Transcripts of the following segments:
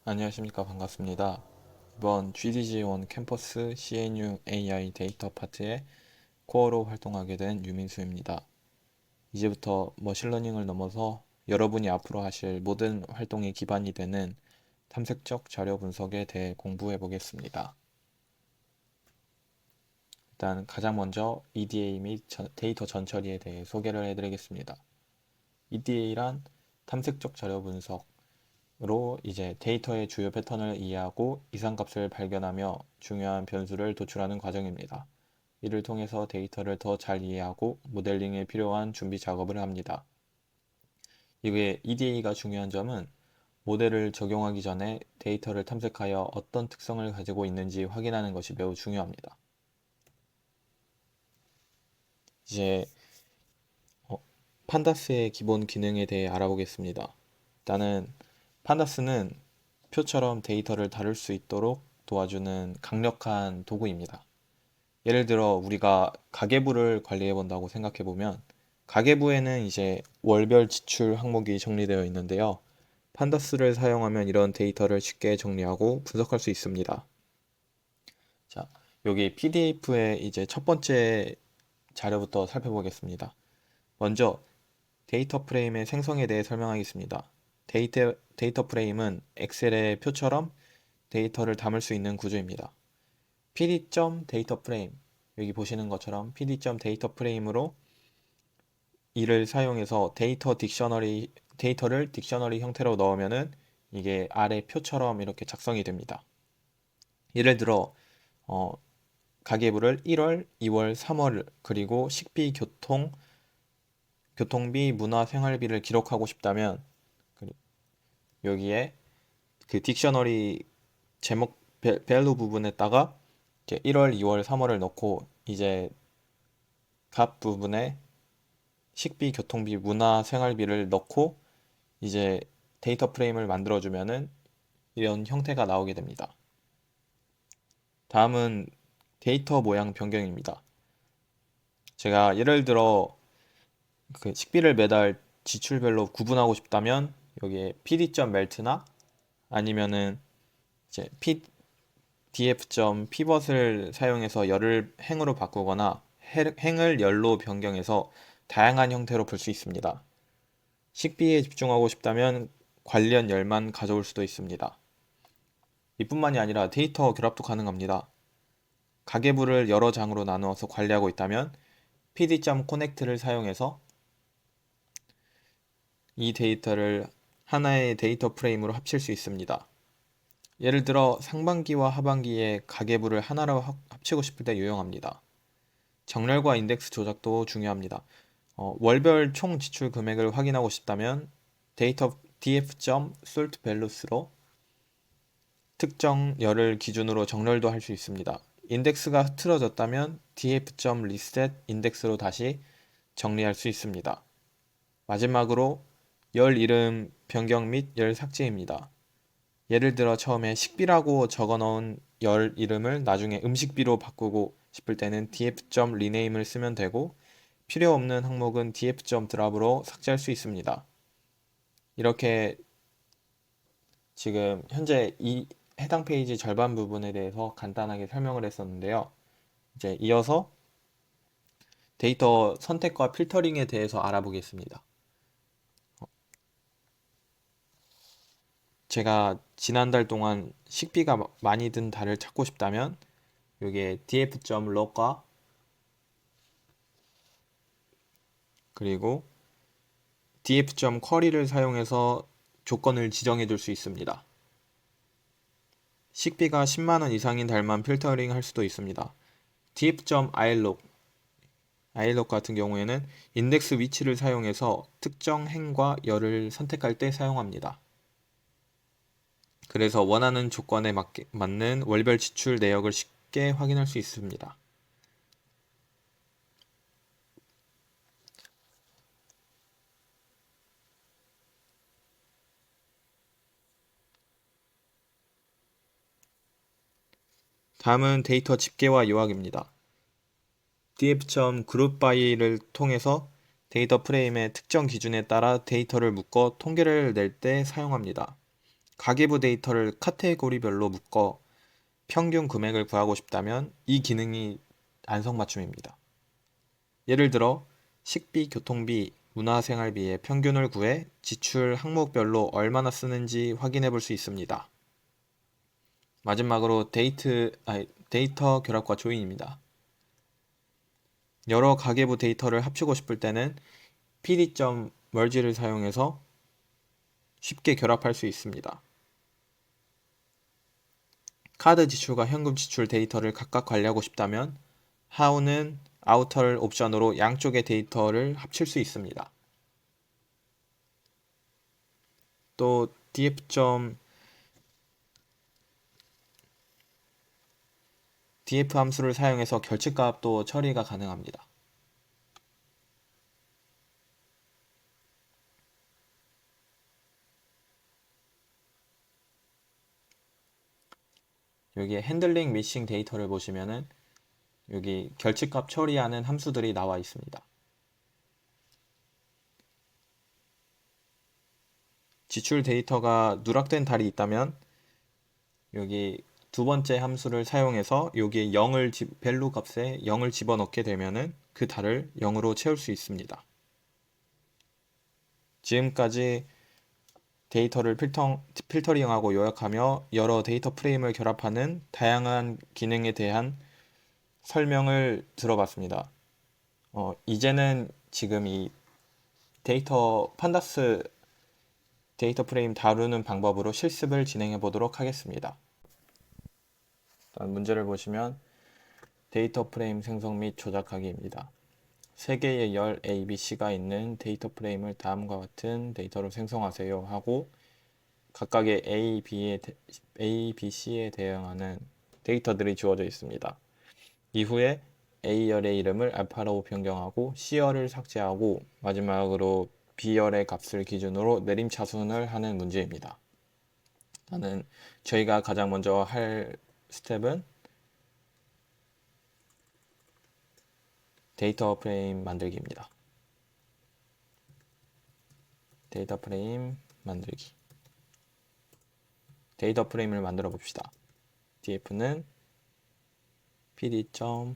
안녕하십니까. 반갑습니다. 이번 GDG1 캠퍼스 CNU AI 데이터 파트의 코어로 활동하게 된 유민수입니다. 이제부터 머신러닝을 넘어서 여러분이 앞으로 하실 모든 활동의 기반이 되는 탐색적 자료 분석에 대해 공부해 보겠습니다. 일단 가장 먼저 EDA 및 데이터 전처리에 대해 소개를 해드리겠습니다. EDA란 탐색적 자료 분석, 로 이제 데이터의 주요 패턴을 이해하고 이상값을 발견하며 중요한 변수를 도출하는 과정입니다. 이를 통해서 데이터를 더 잘 이해하고 모델링에 필요한 준비 작업을 합니다. 이게 EDA가 중요한 점은 모델을 적용하기 전에 데이터를 탐색하여 어떤 특성을 가지고 있는지 확인하는 것이 매우 중요합니다. 이제 판다스의 기본 기능에 대해 알아보겠습니다. 일단은 판다스는 표처럼 데이터를 다룰 수 있도록 도와주는 강력한 도구입니다. 예를 들어 우리가 가계부를 관리해 본다고 생각해 보면 가계부에는 이제 월별 지출 항목이 정리되어 있는데요. 판다스를 사용하면 이런 데이터를 쉽게 정리하고 분석할 수 있습니다. 자, 여기 PDF의 이제 첫 번째 자료부터 살펴보겠습니다. 먼저 데이터 프레임의 생성에 대해 설명하겠습니다. 데이터 프레임은 엑셀의 표처럼 데이터를 담을 수 있는 구조입니다. pd.data 프레임, 여기 보시는 것처럼 pd.data 프레임으로 이를 사용해서 데이터를 딕셔너리 형태로 넣으면은 이게 아래 표처럼 이렇게 작성이 됩니다. 예를 들어 가계부를 1월, 2월, 3월 그리고 식비, 교통비, 문화, 생활비를 기록하고 싶다면 여기에 그 딕셔너리 제목 밸류 부분에다가 이제 1월, 2월, 3월을 넣고 이제 값 부분에 식비, 교통비, 문화, 생활비를 넣고 이제 데이터 프레임을 만들어주면은 이런 형태가 나오게 됩니다. 다음은 데이터 모양 변경입니다. 제가 예를 들어 그 식비를 매달 지출별로 구분하고 싶다면 여기에 pd.melt나 아니면은 이제 df.pivot을 사용해서 열을 행으로 바꾸거나 행을 열로 변경해서 다양한 형태로 볼 수 있습니다. 식비에 집중하고 싶다면 관련 열만 가져올 수도 있습니다. 이뿐만이 아니라 데이터 결합도 가능합니다. 가계부를 여러 장으로 나누어서 관리하고 있다면 pd.connect를 사용해서 이 데이터를 하나의 데이터 프레임으로 합칠 수 있습니다. 예를 들어 상반기와 하반기의 가계부를 하나로 합치고 싶을 때 유용합니다. 정렬과 인덱스 조작도 중요합니다. 월별 총 지출 금액을 확인하고 싶다면 데이터 df.sortValues로 특정 열을 기준으로 정렬도 할 수 있습니다. 인덱스가 흐트러졌다면 df.reset 인덱스로 다시 정리할 수 있습니다. 마지막으로 열 이름 변경 및 열 삭제입니다. 예를 들어 처음에 식비라고 적어 넣은 열 이름을 나중에 음식비로 바꾸고 싶을 때는 df.rename을 쓰면 되고 필요 없는 항목은 df.drop으로 삭제할 수 있습니다. 이렇게 지금 현재 이 해당 페이지 절반 부분에 대해서 간단하게 설명을 했었는데요. 이제 이어서 데이터 선택과 필터링에 대해서 알아보겠습니다. 제가 지난달 동안 식비가 많이 든 달을 찾고 싶다면 여기에 df.log과 그리고 df.query를 사용해서 조건을 지정해 줄 수 있습니다. 식비가 10만원 이상인 달만 필터링 할 수도 있습니다. df.ilog 같은 경우에는 인덱스 위치를 사용해서 특정 행과 열을 선택할 때 사용합니다. 그래서 원하는 조건에 맞는 월별 지출 내역을 쉽게 확인할 수 있습니다. 다음은 데이터 집계와 요약입니다. df.groupby를 통해서 데이터 프레임의 특정 기준에 따라 데이터를 묶어 통계를 낼 때 사용합니다. 가계부 데이터를 카테고리별로 묶어 평균 금액을 구하고 싶다면 이 기능이 안성맞춤입니다. 예를 들어 식비, 교통비, 문화생활비의 평균을 구해 지출 항목별로 얼마나 쓰는지 확인해 볼 수 있습니다. 마지막으로 데이터 결합과 조인입니다. 여러 가계부 데이터를 합치고 싶을 때는 pd.merge를 사용해서 쉽게 결합할 수 있습니다. 카드 지출과 현금 지출 데이터를 각각 관리하고 싶다면 how는 outer 옵션으로 양쪽의 데이터를 합칠 수 있습니다. 또 df 함수를 사용해서 결집값도 처리가 가능합니다. 여기에 핸들링 미싱 데이터를 보시면은 여기 결집값 처리하는 함수들이 나와 있습니다. 지출 데이터가 누락된 달이 있다면 여기 두 번째 함수를 사용해서 여기에 밸류 값에 0을 집어넣게 되면은 그 달을 0으로 채울 수 있습니다. 지금까지 데이터를 필터링하고 요약하며 여러 데이터 프레임을 결합하는 다양한 기능에 대한 설명을 들어봤습니다. 이제는 지금 이 판다스 데이터 프레임 다루는 방법으로 실습을 진행해 보도록 하겠습니다. 일단 문제를 보시면 데이터 프레임 생성 및 조작하기입니다. 세 개의 열 A, B, C가 있는 데이터 프레임을 다음과 같은 데이터로 생성하세요 하고 각각의 A, B, C에 대응하는 데이터들이 주어져 있습니다. 이후에 A열의 이름을 알파로 변경하고 C열을 삭제하고 마지막으로 B열의 값을 기준으로 내림차순을 하는 문제입니다. 저희가 가장 먼저 할 스텝은 데이터 프레임 만들기입니다. 데이터 프레임 만들기. 데이터 프레임을 만들어 봅시다. df는 pd.data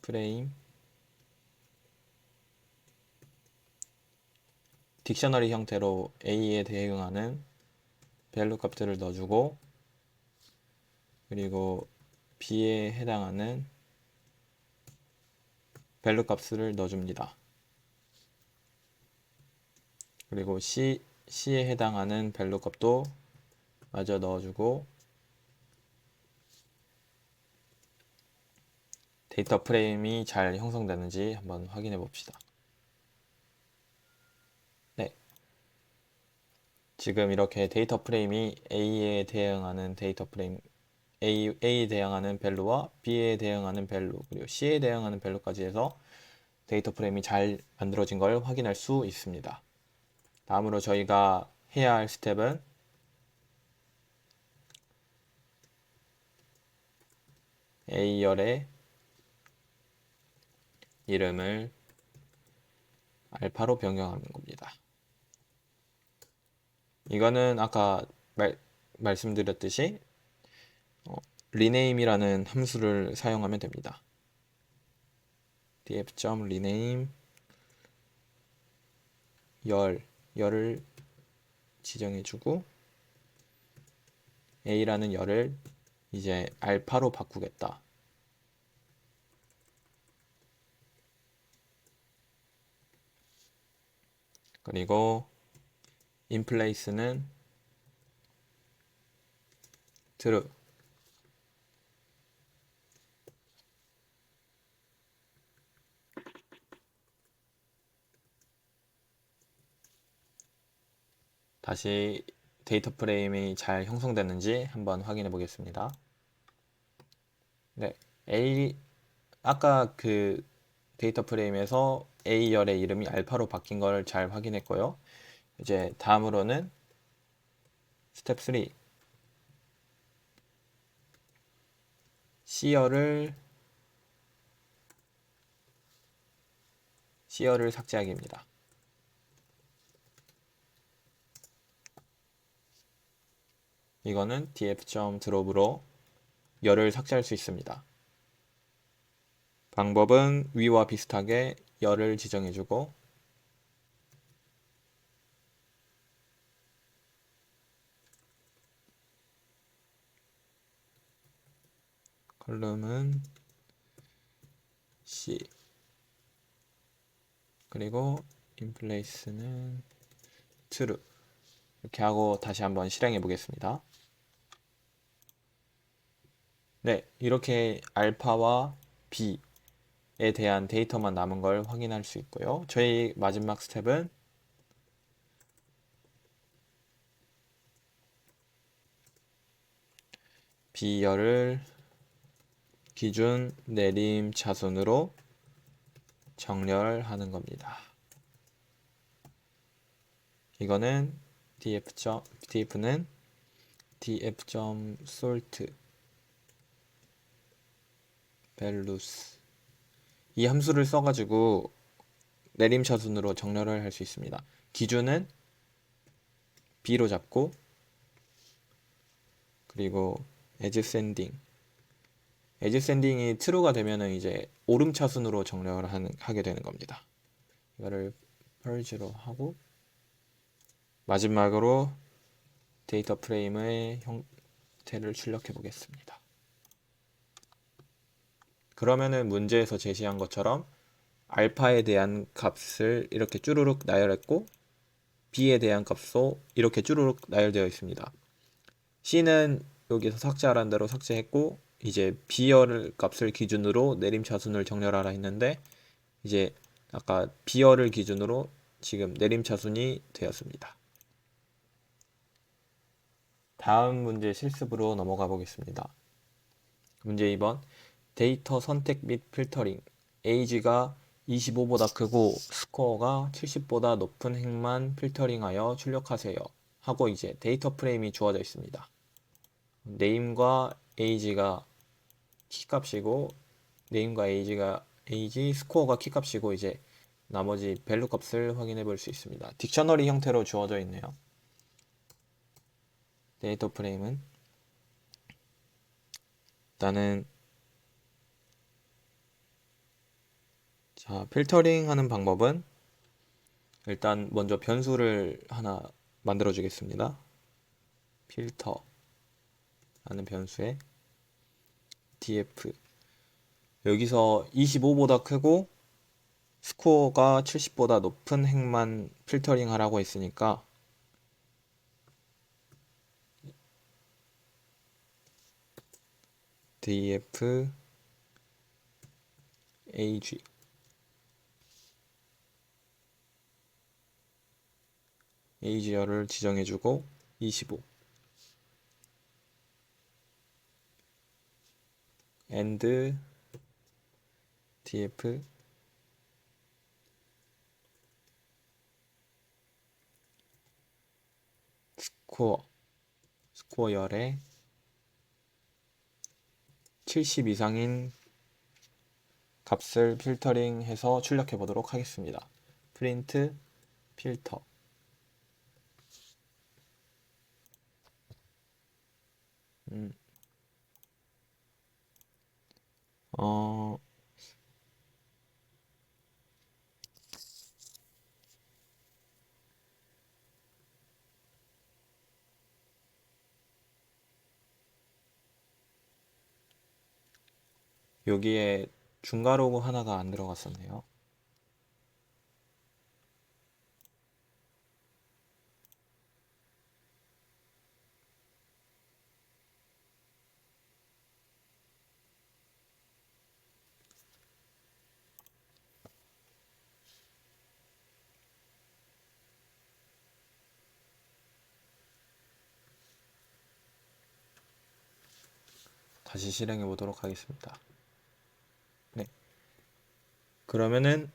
프레임 딕셔너리 형태로 A에 대응하는 밸류 값들을 넣어주고 그리고 B에 해당하는 밸류 값을 넣어줍니다. 그리고 C에 해당하는 밸류 값도 마저 넣어주고 데이터 프레임이 잘 형성되는지 한번 확인해 봅시다. 네, 지금 이렇게 데이터 프레임이 A에 대응하는 데이터 프레임 A에 대응하는 밸류와 B에 대응하는 밸류 그리고 C에 대응하는 밸류까지 해서 데이터 프레임이 잘 만들어진 걸 확인할 수 있습니다. 다음으로 저희가 해야 할 스텝은 A열의 이름을 알파로 변경하는 겁니다. 이거는 아까 말씀드렸듯이 rename이라는 함수를 사용하면 됩니다. df.rename 열을 지정해주고 A라는 열을 이제 알파로 바꾸겠다. 그리고 inplace는 true. 다시 데이터 프레임이 잘 형성됐는지 한번 확인해 보겠습니다. 네, 아까 그 데이터 프레임에서 A열의 이름이 알파로 바뀐 걸 잘 확인했고요. 이제 다음으로는 스텝 3 C열을 삭제하기입니다. 이거는 df.drop으로 열을 삭제할 수 있습니다. 방법은 위와 비슷하게 열을 지정해주고 컬럼은 C 그리고 인플레이스는 true 이렇게 하고 다시 한번 실행해 보겠습니다. 네, 이렇게 알파와 B에 대한 데이터만 남은 걸 확인할 수 있고요. 저희 마지막 스텝은 B열을 기준 내림 차순으로 정렬하는 겁니다. 이거는 df는 df.sort values 이 함수를 써가지고 내림 차순으로 정렬을 할 수 있습니다. 기준은 B로 잡고 그리고 에지센딩이 true가 되면은 이제 오름 차순으로 정렬을 하게 되는 겁니다. 이거를 purge로 하고 마지막으로 데이터 프레임의 형태를 출력해 보겠습니다. 그러면은 문제에서 제시한 것처럼 알파에 대한 값을 이렇게 쭈루룩 나열했고 B에 대한 값도 이렇게 쭈루룩 나열되어 있습니다. C는 여기서 삭제하라는 대로 삭제했고 이제 B열 값을 기준으로 내림 차순을 정렬하라 했는데 이제 아까 B열을 기준으로 지금 내림 차순이 되었습니다. 다음 문제 실습으로 넘어가 보겠습니다. 문제 2번 데이터 선택 및 필터링 age가 25보다 크고 스코어가 70보다 높은 행만 필터링하여 출력하세요 하고 이제 데이터 프레임이 주어져 있습니다. name과 age가 키값이고 name과 age, 스코어가 키값이고 이제 나머지 밸류 값을 확인해 볼 수 있습니다. 딕셔너리 형태로 주어져 있네요. 데이터 프레임은 일단은 자, 필터링 하는 방법은 일단 먼저 변수를 하나 만들어 주겠습니다. 필터 라는 변수에 df 여기서 25보다 크고 스코어가 70보다 높은 행만 필터링 하라고 했으니까 df ag age열을 지정해주고 25 and df 스코어열에 70 이상인 값을 필터링해서 출력해 보도록 하겠습니다. 프린트 필터 어, 여기에 중괄 로고 하나가 안 들어갔었네요. 다시 실행해 보도록 하겠습니다. 네. 그러면은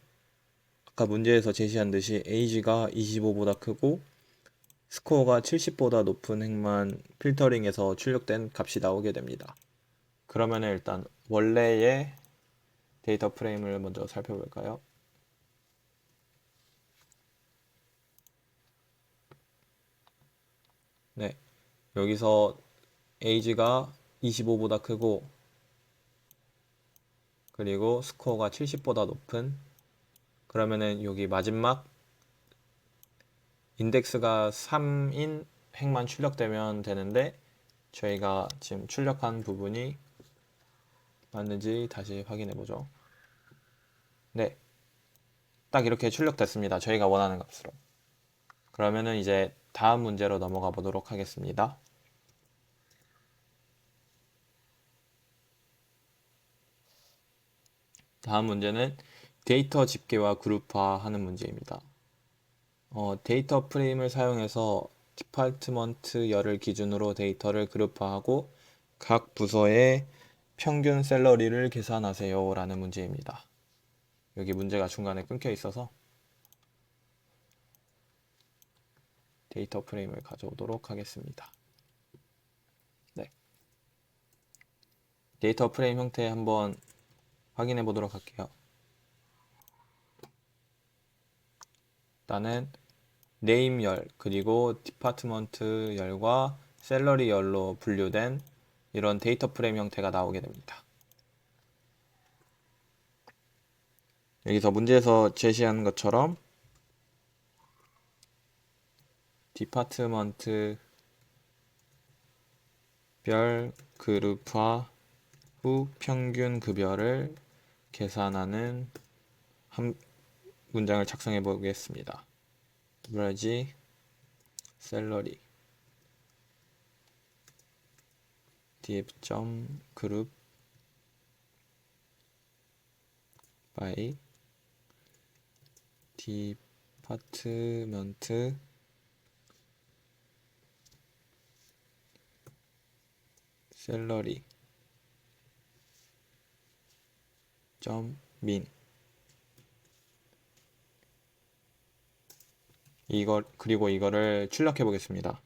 아까 문제에서 제시한 듯이 age가 25보다 크고 스코어가 70보다 높은 행만 필터링에서 출력된 값이 나오게 됩니다. 그러면 일단 원래의 데이터 프레임을 먼저 살펴볼까요? 네, 여기서 age가 25보다 크고 그리고 스코어가 70보다 높은, 그러면은 여기 마지막 인덱스가 3인 행만 출력되면 되는데, 저희가 지금 출력한 부분이 맞는지 다시 확인해 보죠. 네, 딱 이렇게 출력됐습니다. 저희가 원하는 값으로. 그러면은 이제 다음 문제로 넘어가 보도록 하겠습니다. 다음 문제는 데이터 집계와 그룹화하는 문제입니다. 데이터 프레임을 사용해서 디파트먼트열을 기준으로 데이터를 그룹화하고 각 부서의 평균 샐러리를 계산하세요 라는 문제입니다. 여기 문제가 중간에 끊겨 있어서 데이터 프레임을 가져오도록 하겠습니다. 네. 데이터 프레임 형태 한번 확인해 보도록 할게요. 일단은 네임열 그리고 디파트먼트 열과 샐러리 열로 분류된 이런 데이터 프레임 형태가 나오게 됩니다. 여기서 문제에서 제시한 것처럼 디파트먼트 별 그룹화 후 평균 급여를 계산하는 한 문장을 작성해 보겠습니다. average salary df.group by department salary min 그리고 이거를 출력해 보겠습니다.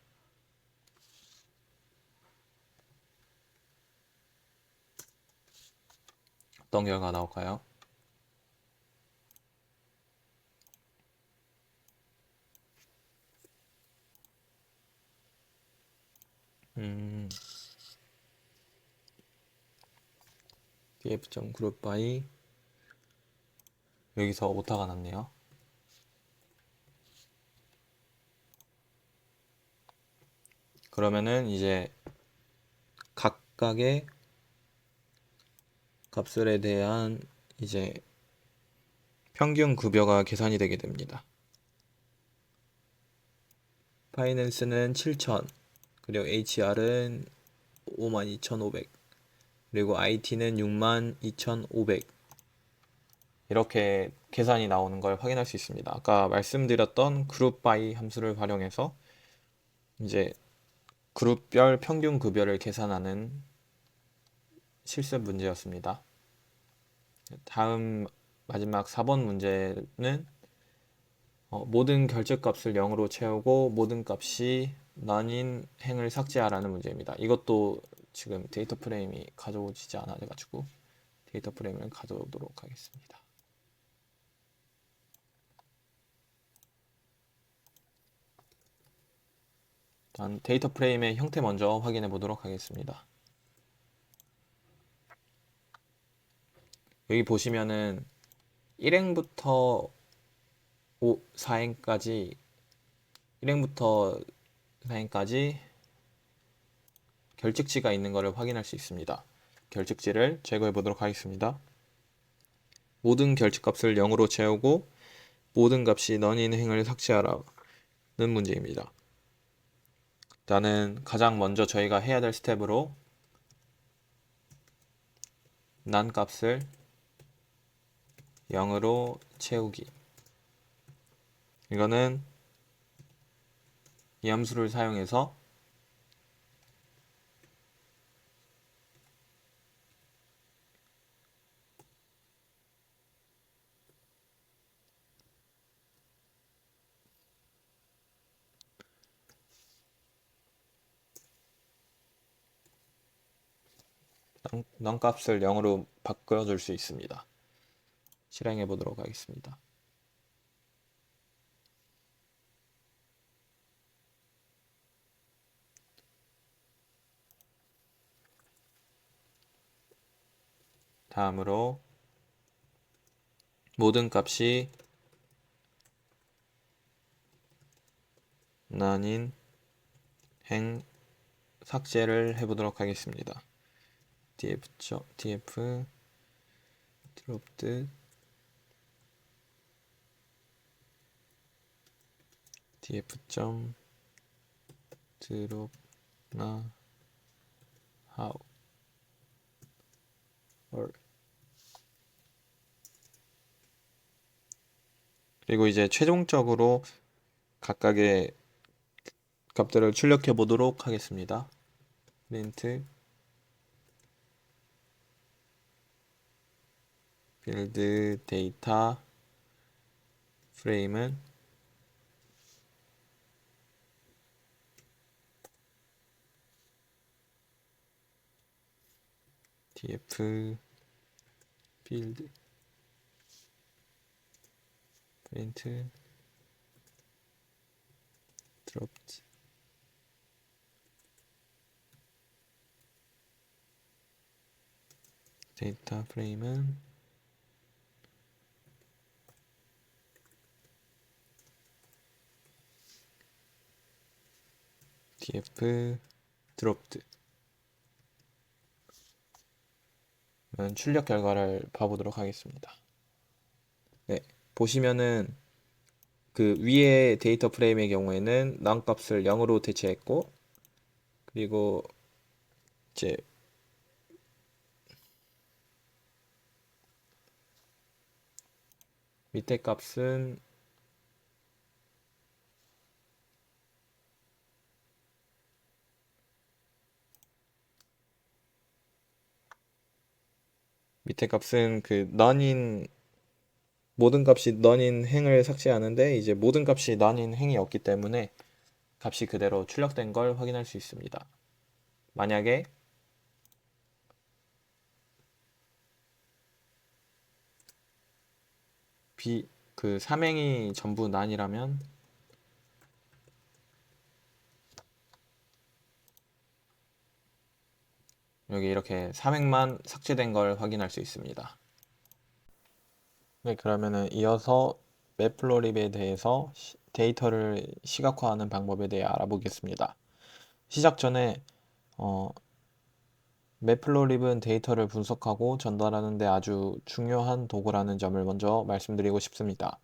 어떤 결과가 나올까요? df.group by 여기서 오타가 났네요. 그러면은 이제 각각의 값들에 대한 이제 평균 급여가 계산이 되게 됩니다. 파이낸스는 7,000, 그리고 HR은 52,500, 그리고 IT는 62,500. 이렇게 계산이 나오는 걸 확인할 수 있습니다. 아까 말씀드렸던 그룹 바이 함수를 활용해서 이제 그룹별 평균 급여를 계산하는 실습 문제였습니다. 다음 마지막 4번 문제는 모든 결제값을 0으로 채우고 모든 값이 none인 행을 삭제하라는 문제입니다. 이것도 지금 데이터 프레임이 가져오지지 않아가지고 데이터 프레임을 가져오도록 하겠습니다. 일단 데이터 프레임의 형태 먼저 확인해 보도록 하겠습니다. 여기 보시면은 1행부터 4행까지 1행부터 4행까지 결측지가 있는 것을 확인할 수 있습니다. 결측지를 제거해 보도록 하겠습니다. 모든 결측값을 0으로 채우고 모든 값이 none인 행을 삭제하라는 문제입니다. 일단은 가장 먼저 저희가 해야 될 스텝으로 none 값을 0으로 채우기, 이거는 이 함수를 사용해서 none 값을 0으로 바꿔줄 수 있습니다. 실행해 보도록 하겠습니다. 다음으로 모든 값이 난인 행 삭제를 해보도록 하겠습니다. df dropped df drop 나 how or 그리고 이제 최종적으로 각각의 값들을 출력해 보도록 하겠습니다. print build data frame은 df build print dropped 데이터 프레임은 df dropped 출력 결과를 봐보도록 하겠습니다. 네, 보시면은 그 위에 데이터 프레임의 경우에는 none 값을 0으로 대체했고, 그리고 이제 밑에 값은 그 none인 모든 값이 none인 행을 삭제하는데, 이제 모든 값이 none인 행이 없기 때문에 값이 그대로 출력된 걸 확인할 수 있습니다. 만약에 그 3행이 전부 none이라면 여기 이렇게 3행만 삭제된 걸 확인할 수 있습니다. 네, 그러면은 이어서 매플로립에 대해서 데이터를 시각화하는 방법에 대해 알아보겠습니다. 시작 전에 매플로립은 데이터를 분석하고 전달하는 데 아주 중요한 도구라는 점을 먼저 말씀드리고 싶습니다.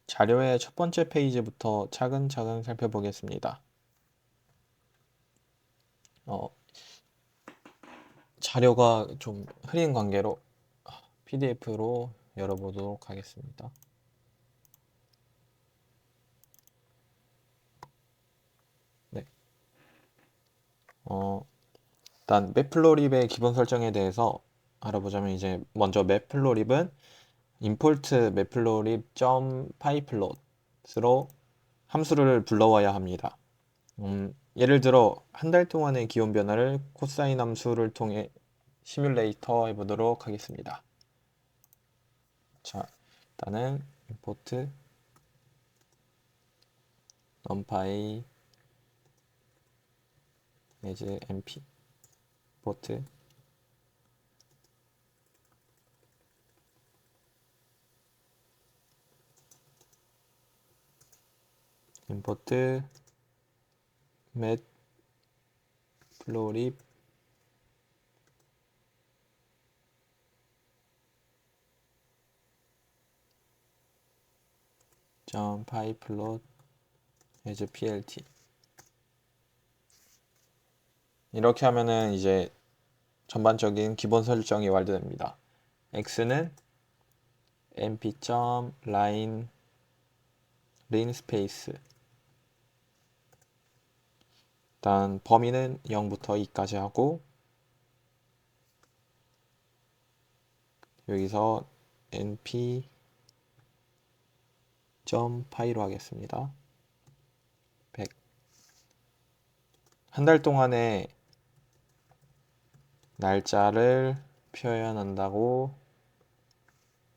자료의 첫 번째 페이지부터 차근차근 살펴보겠습니다. 자료가 좀 흐린 관계로 PDF로 열어보도록 하겠습니다. 네. 일단 매플로립의 기본 설정에 대해서 알아보자면, 이제 먼저 매플로립은 import matplotlib.pyplot으로 함수를 불러와야 합니다. 예를 들어 한 달 동안의 기온 변화를 코사인 함수를 통해 시뮬레이터 해보도록 하겠습니다. 자, 일단은 import numpy as np import matplotlib pyplot as plt. 이렇게 하면은 이제 전반적인 기본 설정이 완료됩니다. x는 np.line linspace, 일단 범위는 0부터 2까지 하고, 여기서 np.py로 하겠습니다. 100. 한 달 동안의 날짜를 표현한다고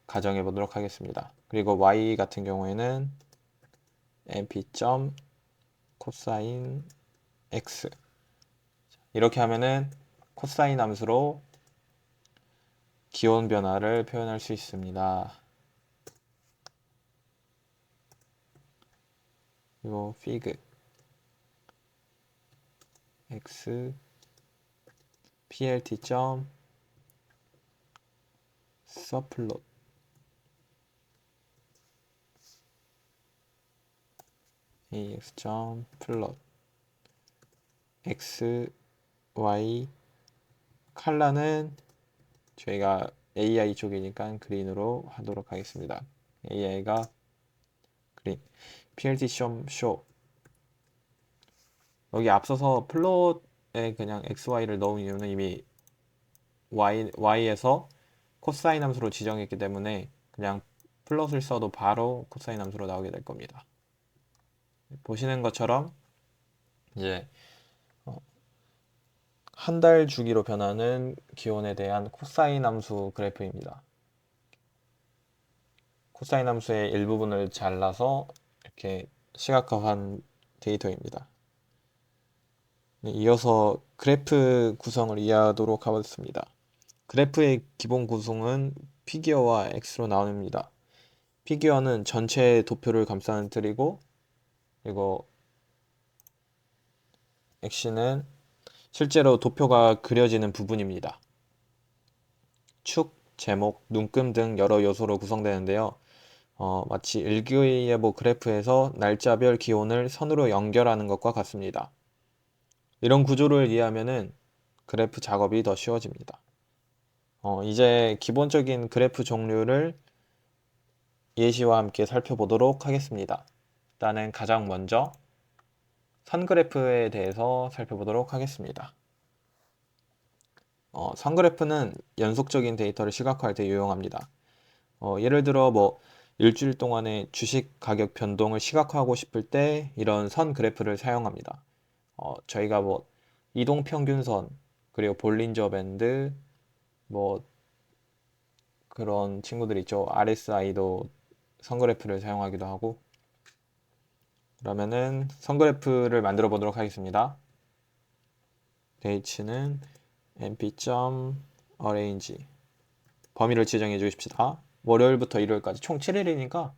가정해 보도록 하겠습니다. 그리고 y 같은 경우에는 np.cosine x. 이렇게 하면은 코사인 함수로 기온 변화를 표현할 수 있습니다. 그리고 fig x plt 점 subplot ax 점 plot x y 컬러는 저희가 AI 쪽이니까 그린으로 하도록 하겠습니다. AI가 그린 plt 점 show 여기 앞서서 플롯에 그냥 xy를 넣은 이유는 이미 y에서 코사인 함수로 지정했기 때문에 그냥 플롯을 써도 바로 코사인 함수로 나오게 될 겁니다. 보시는 것처럼 이제 한 달 주기로 변하는 기온에 대한 코사인 함수 그래프입니다. 코사인 함수의 일부분을 잘라서 이렇게 시각화한 데이터입니다. 이어서 그래프 구성을 이해하도록 하겠습니다. 그래프의 기본 구성은 피규어와 X로 나눕니다. 피규어는 전체 도표를 감싸는 틀이고, 그리고 X는 실제로 도표가 그려지는 부분입니다. 축, 제목, 눈금 등 여러 요소로 구성되는데요. 마치 일기예보 그래프에서 날짜별 기온을 선으로 연결하는 것과 같습니다. 이런 구조를 이해하면은 그래프 작업이 더 쉬워집니다. 이제 기본적인 그래프 종류를 예시와 함께 살펴보도록 하겠습니다. 일단은 가장 먼저 선 그래프에 대해서 살펴보도록 하겠습니다. 선 그래프는 연속적인 데이터를 시각화할 때 유용합니다. 예를 들어 일주일 동안의 주식 가격 변동을 시각화하고 싶을 때 이런 선 그래프를 사용합니다. 저희가 이동평균선, 그리고 볼린저 밴드, 그런 친구들 있죠. RSI도 선그래프를 사용하기도 하고. 그러면은 선그래프를 만들어 보도록 하겠습니다. 데이츠는 np.arrange 범위를 지정해 주십시다. 월요일부터 일요일까지 총 7일이니까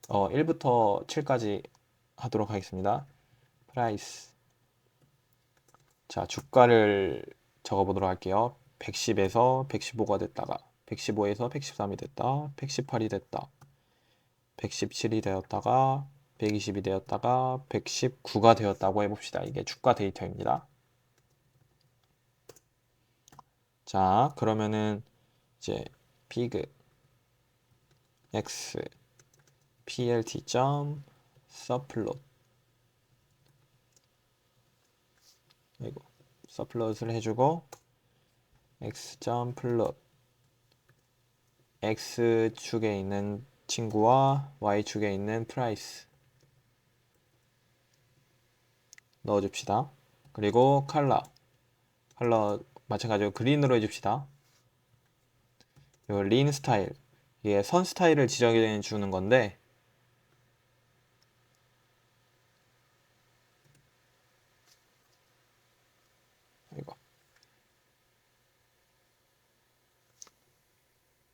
1부터 7까지 하도록 하겠습니다. price 자, 주가를 적어 보도록 할게요. 110에서 115가 됐다가 115에서 113이 됐다. 118이 됐다. 117이 되었다가 120이 되었다가 119가 되었다고 해봅시다. 이게 주가 데이터입니다. 자, 그러면은 이제 pig x plt subplot 이거 subplot을 해주고 x plot x축에 있는 친구와 y축에 있는 price 넣어줍시다. 그리고 컬러 마찬가지로 그린으로 해줍시다. 그리고 린 스타일 이게 선 스타일을 지정해 주는 건데 이거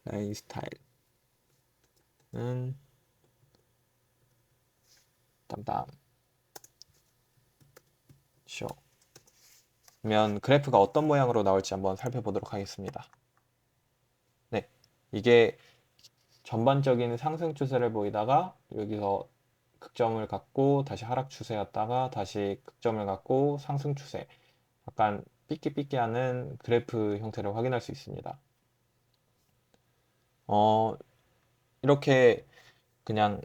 라인 스타일은 땀땀 쇼 그러면 그래프가 어떤 모양으로 나올지 한번 살펴보도록 하겠습니다. 네, 이게 전반적인 상승 추세를 보이다가 여기서 극점을 갖고 다시 하락 추세였다가 다시 극점을 갖고 상승 추세 약간 삐끼삐끼하는 그래프 형태를 확인할 수 있습니다. 이렇게 그냥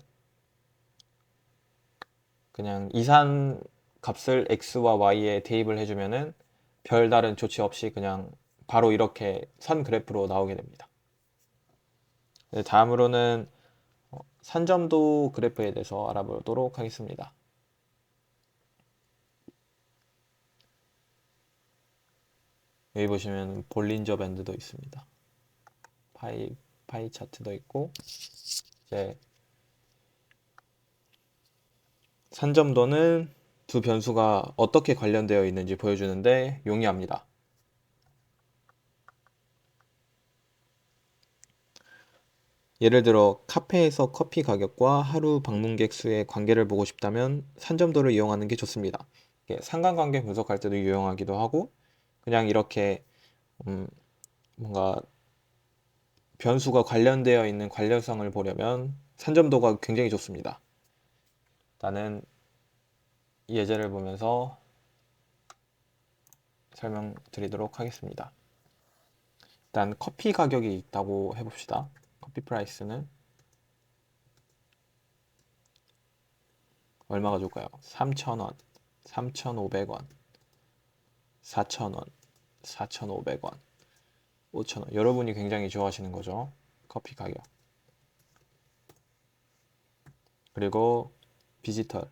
이산 값을 x와 y에 대입을 해주면은 별다른 조치 없이 그냥 바로 이렇게 선 그래프로 나오게 됩니다. 네, 다음으로는 산점도 그래프에 대해서 알아보도록 하겠습니다. 여기 보시면 볼린저 밴드도 있습니다. 파이 차트도 있고 이제 산점도는 두 변수가 어떻게 관련되어 있는지 보여주는데 용이합니다. 예를 들어 카페에서 커피 가격과 하루 방문객 수의 관계를 보고 싶다면 산점도를 이용하는 게 좋습니다. 이게 상관관계 분석할 때도 유용하기도 하고 그냥 이렇게 뭔가 변수가 관련되어 있는 관련성을 보려면 산점도가 굉장히 좋습니다. 나는 이 예제를 보면서 설명드리도록 하겠습니다. 일단 커피 가격이 있다고 해봅시다. 커피 프라이스는 얼마가 좋을까요? 3,000원, 3,500원, 4,000원, 4,500원, 5,000원. 여러분이 굉장히 좋아하시는 거죠. 커피 가격. 그리고 비지털.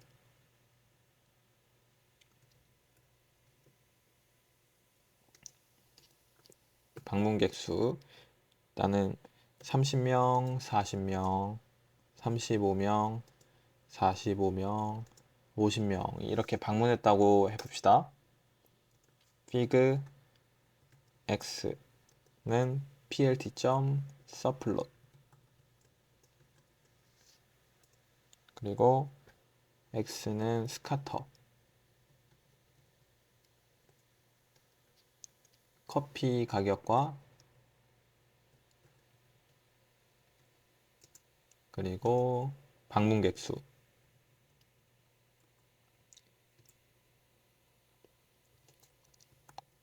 방문객 수. 나는 30명, 40명, 35명, 45명, 50명 이렇게 방문했다고 해봅시다. 피그 x는 plt.subplot 그리고 x는 스카터 커피 가격과 그리고 방문객 수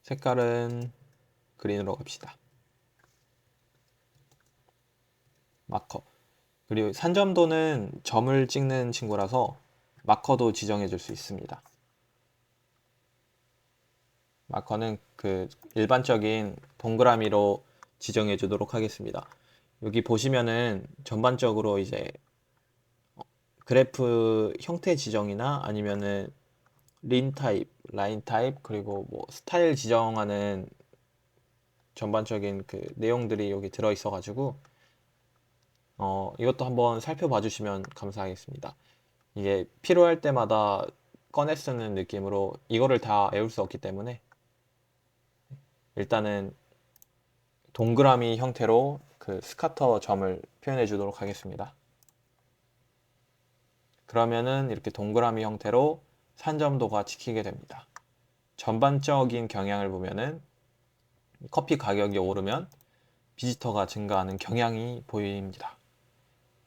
색깔은 그린으로 갑시다. 마커 그리고 산점도는 점을 찍는 친구라서 마커도 지정해 줄 수 있습니다. 마커는 그 일반적인 동그라미로 지정해 주도록 하겠습니다. 여기 보시면은 전반적으로 이제 그래프 형태 지정이나 아니면은 린 타입, 라인 타입, 그리고 뭐 스타일 지정하는 전반적인 그 내용들이 여기 들어 있어 가지고 이것도 한번 살펴봐 주시면 감사하겠습니다. 이게 필요할 때마다 꺼내 쓰는 느낌으로 이거를 다 외울 수 없기 때문에 일단은 동그라미 형태로 그 스카터 점을 표현해 주도록 하겠습니다. 그러면은 이렇게 동그라미 형태로 산점도가 지키게 됩니다. 전반적인 경향을 보면은 커피 가격이 오르면 비지터가 증가하는 경향이 보입니다.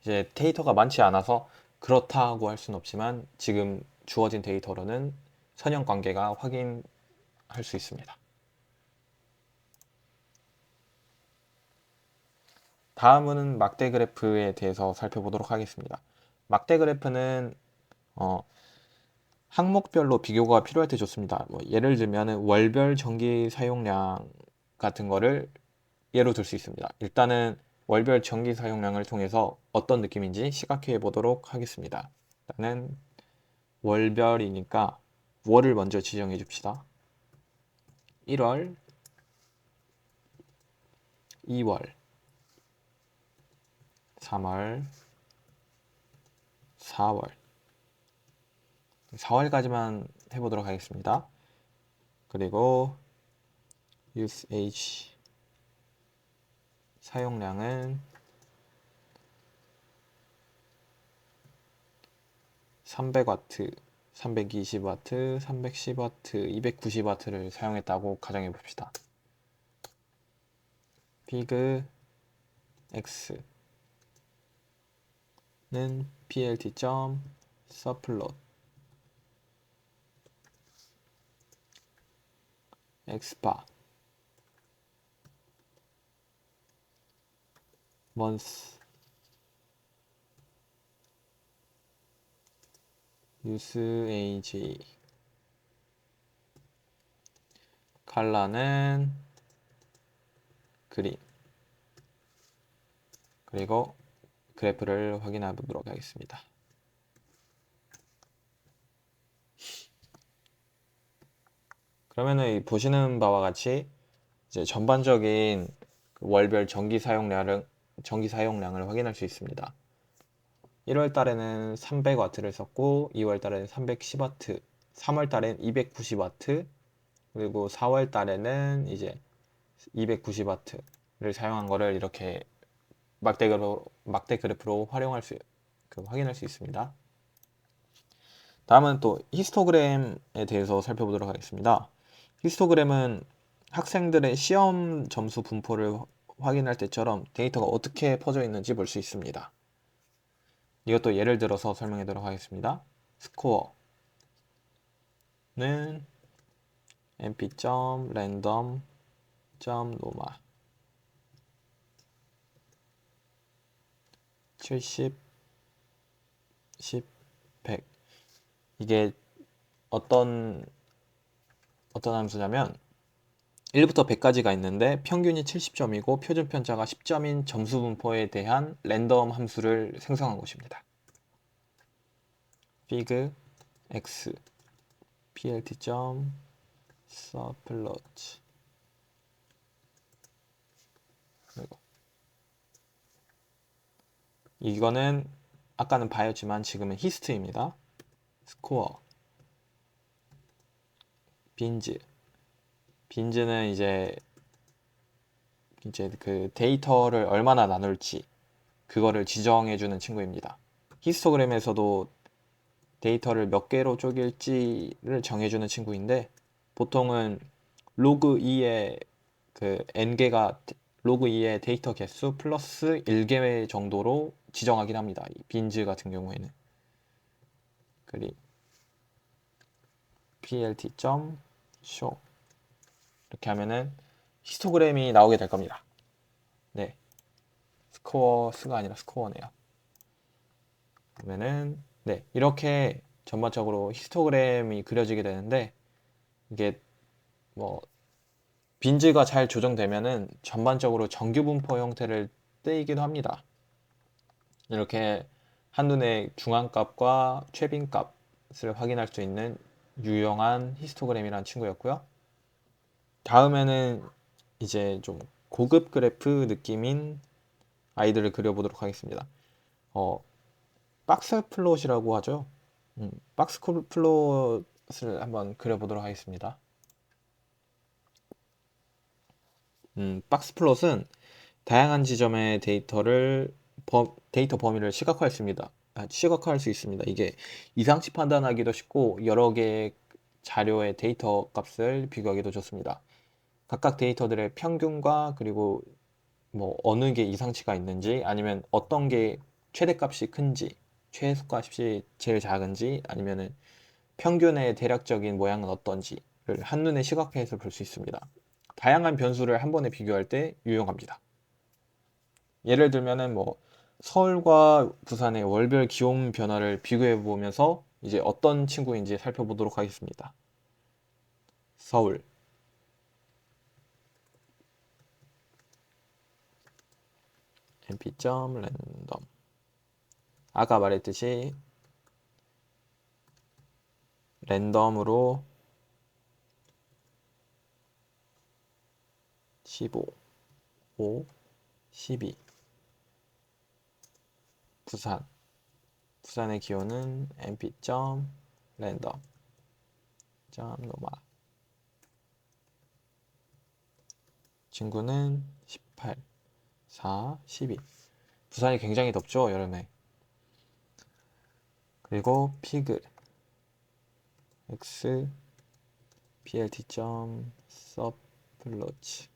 이제 데이터가 많지 않아서 그렇다고 할 수는 없지만 지금 주어진 데이터로는 선형 관계가 확인할 수 있습니다. 다음은 막대 그래프에 대해서 살펴보도록 하겠습니다. 막대 그래프는 항목별로 비교가 필요할 때 좋습니다. 뭐 예를 들면 월별 전기 사용량 같은 거를 예로 들 수 있습니다. 일단은 월별 전기 사용량을 통해서 어떤 느낌인지 시각화해 보도록 하겠습니다. 일단은 월별이니까 월을 먼저 지정해 줍시다. 1월, 2월, 3월, 4월 4월까지만 해보도록 하겠습니다. 그리고 usage 사용량은 300W, 320W, 310W, 290W를 사용했다고 가정해 봅시다. 피그 x는 plt.subplot xbar month usage 컬러는 그린 그리고 그래프를 확인해 보도록 하겠습니다. 그러면은 보시는 바와 같이 이제 전반적인 월별 전기 사용량을 확인할 수 있습니다. 1월 달에는 300W를 썼고 2월 달에는 310W, 3월 달에는 290W, 그리고 4월 달에는 이제 290W를 사용한 거를 이렇게 막대 그래프로 확인할 수 있습니다. 다음은 또 히스토그램에 대해서 살펴보도록 하겠습니다. 히스토그램은 학생들의 시험 점수 분포를 확인할 때처럼 데이터가 어떻게 퍼져 있는지 볼 수 있습니다. 이것도 예를 들어서 설명하도록 하겠습니다. 스코어는 np.random.normal 70, 10, 100. 이게 어떤 함수냐면 1부터 100까지가 있는데 평균이 70점이고 표준 편차가 10점인 점수 분포에 대한 랜덤 함수를 생성한 것입니다. fig x plt.subplot 이거는 아까는 바였지만 지금은 히스트입니다. 스코어 빈즈는 이제 그 데이터를 얼마나 나눌지 그거를 지정해주는 친구입니다. 히스토그램에서도 데이터를 몇 개로 쪼갤지를 정해주는 친구인데 보통은 로그 2의 그 n개가 로그 2의 데이터 개수 플러스 1개 정도로 지정하긴 합니다. 이 빈즈 같은 경우에는 그리 plt.show 이렇게 하면은 히스토그램이 나오게 될 겁니다. 네, 스코어스가 아니라 스코어네요. 그러면은 네, 이렇게 전반적으로 히스토그램이 그려지게 되는데 이게 뭐 빈즈가 잘 조정되면은 전반적으로 정규 분포 형태를 떼이기도 합니다. 이렇게 한눈에 중앙값과 최빈값을 확인할 수 있는 유용한 히스토그램이라는 친구였고요. 다음에는 이제 좀 고급 그래프 느낌인 아이들을 그려보도록 하겠습니다. 박스 플롯이라고 하죠. 박스 플롯을 한번 그려보도록 하겠습니다. 박스 플롯은 다양한 지점의 데이터 범위를 시각화할 수 있습니다. 이게 이상치 판단하기도 쉽고 여러 개의 자료의 데이터 값을 비교하기도 좋습니다. 각각 데이터들의 평균과 그리고 뭐 어느 게 이상치가 있는지 아니면 어떤 게 최대값이 큰지 최소값이 제일 작은지 아니면은 평균의 대략적인 모양은 어떤지를 한눈에 시각화해서 볼 수 있습니다. 다양한 변수를 한 번에 비교할 때 유용합니다. 예를 들면은 뭐 서울과 부산의 월별 기온 변화를 비교해 보면서 이제 어떤 친구인지 살펴보도록 하겠습니다. 서울 np.random 아까 말했듯이 랜덤으로 15, 5, 12 부산의 기온은 np.random.normal 친구는 18, 4, 12 부산이 굉장히 덥죠 여름에. 그리고 피그 x plt.subplot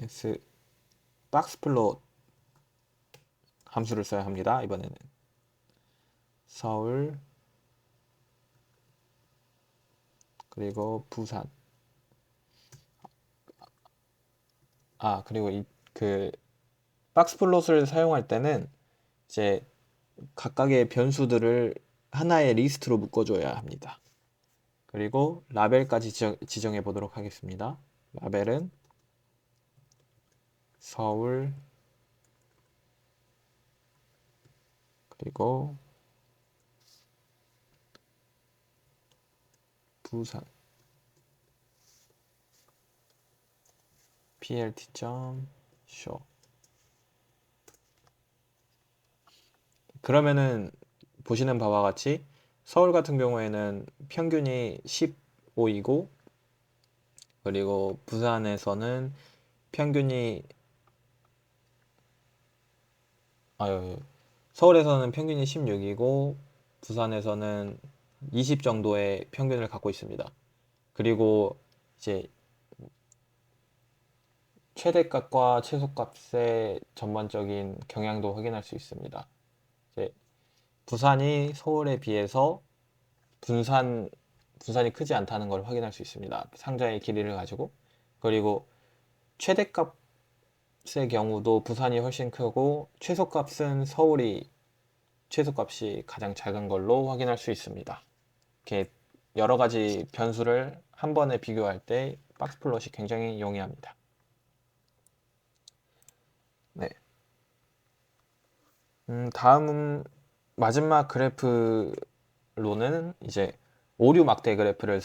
x 박스플롯 함수를 써야 합니다. 이번에는 서울 그리고 부산 그리고 그 박스플롯을 사용할 때는 이제 각각의 변수들을 하나의 리스트로 묶어줘야 합니다. 그리고 라벨까지 지정해 보도록 하겠습니다. 라벨은 서울 그리고 부산 plt.show 그러면은 보시는 바와 같이 서울 같은 경우에는 평균이 15이고 그리고 부산에서는 평균이 아유, 서울에서는 평균이 16이고 부산에서는 20 정도의 평균을 갖고 있습니다. 그리고 이제 최대값과 최소값의 전반적인 경향도 확인할 수 있습니다. 이제 부산이 서울에 비해서 분산이 크지 않다는 걸 확인할 수 있습니다. 상자의 길이를 가지고. 그리고 최대값의 경우도 부산이 훨씬 크고 최소값은 서울이 최소값이 가장 작은 걸로 확인할 수 있습니다. 이렇게 여러 가지 변수를 한 번에 비교할 때 박스플롯이 굉장히 용이합니다. 네. 다음 마지막 그래프로는 이제 오류 막대 그래프를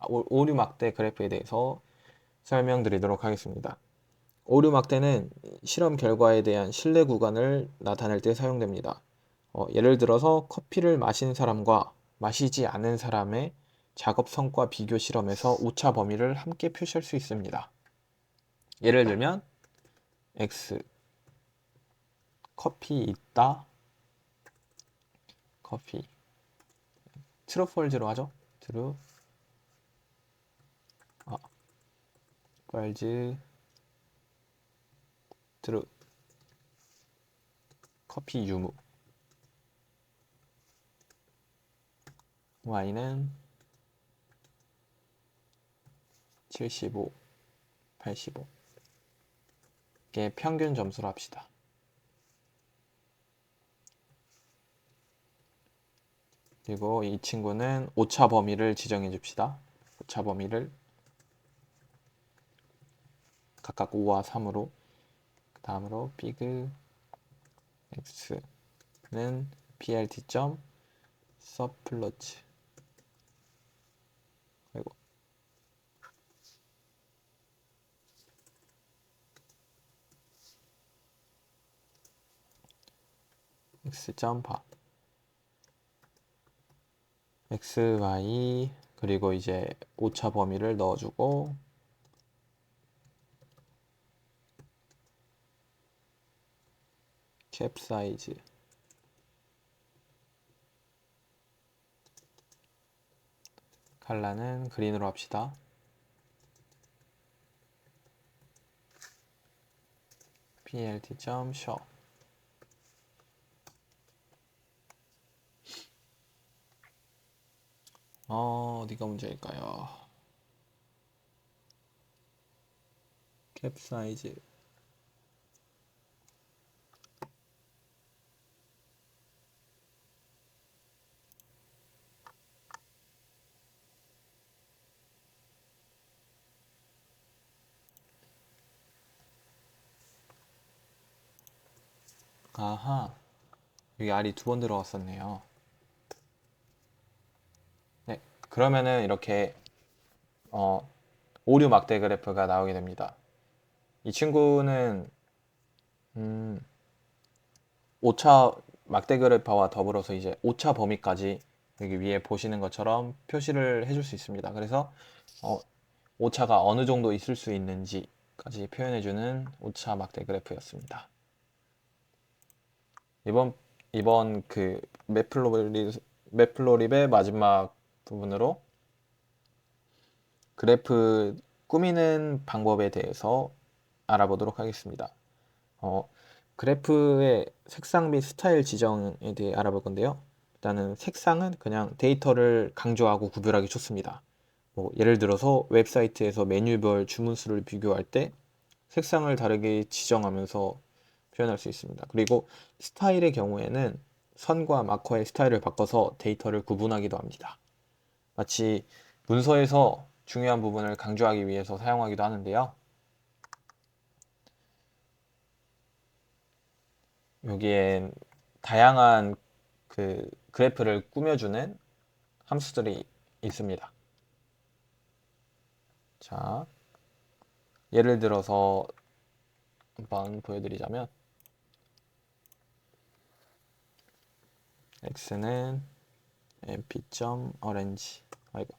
오류 막대 그래프에 대해서 설명드리도록 하겠습니다. 오류 막대는 실험 결과에 대한 신뢰 구간을 나타낼 때 사용됩니다. 예를 들어서 커피를 마신 사람과 마시지 않은 사람의 작업 성과 비교 실험에서 오차 범위를 함께 표시할 수 있습니다. 예를 들면 X 커피 있다 커피 트루 폴즈로 하죠. 트루 폴즈 트루 커피 유무 Y는 75 85 이게 평균 점수로 합시다. 그리고 이 친구는 오차 범위를 지정해 줍시다. 오차 범위를 각각 5와 3으로 그 다음으로 big x는 plt.subplot 그리고 x.bar xy 그리고 이제 오차 범위를 넣어주고 캡 사이즈 컬러는 그린으로 합시다. plt.show 어디가 문제일까요? 캡 사이즈 아하 여기 R이 2번 들어왔었네요. 네, 그러면은 이렇게 오류 막대 그래프가 나오게 됩니다. 이 친구는 오차 막대 그래프와 더불어서 이제 오차 범위까지 여기 위에 보시는 것처럼 표시를 해줄 수 있습니다. 그래서 오차가 어느 정도 있을 수 있는지까지 표현해주는 오차 막대 그래프였습니다. 이번 그 맵플로립의 마지막 부분으로 그래프 꾸미는 방법에 대해서 알아보도록 하겠습니다. 그래프의 색상 및 스타일 지정에 대해 알아볼 건데요. 일단은 색상은 그냥 데이터를 강조하고 구별하기 좋습니다. 예를 들어서 웹사이트에서 메뉴별 주문수를 비교할 때 색상을 다르게 지정하면서 표현할 수 있습니다. 그리고 스타일의 경우에는 선과 마커의 스타일을 바꿔서 데이터를 구분하기도 합니다. 마치 문서에서 중요한 부분을 강조하기 위해서 사용하기도 하는데요. 여기엔 다양한 그 그래프를 꾸며주는 함수들이 있습니다. 자, 예를 들어서 한번 보여드리자면 x는 mp.orange 아이고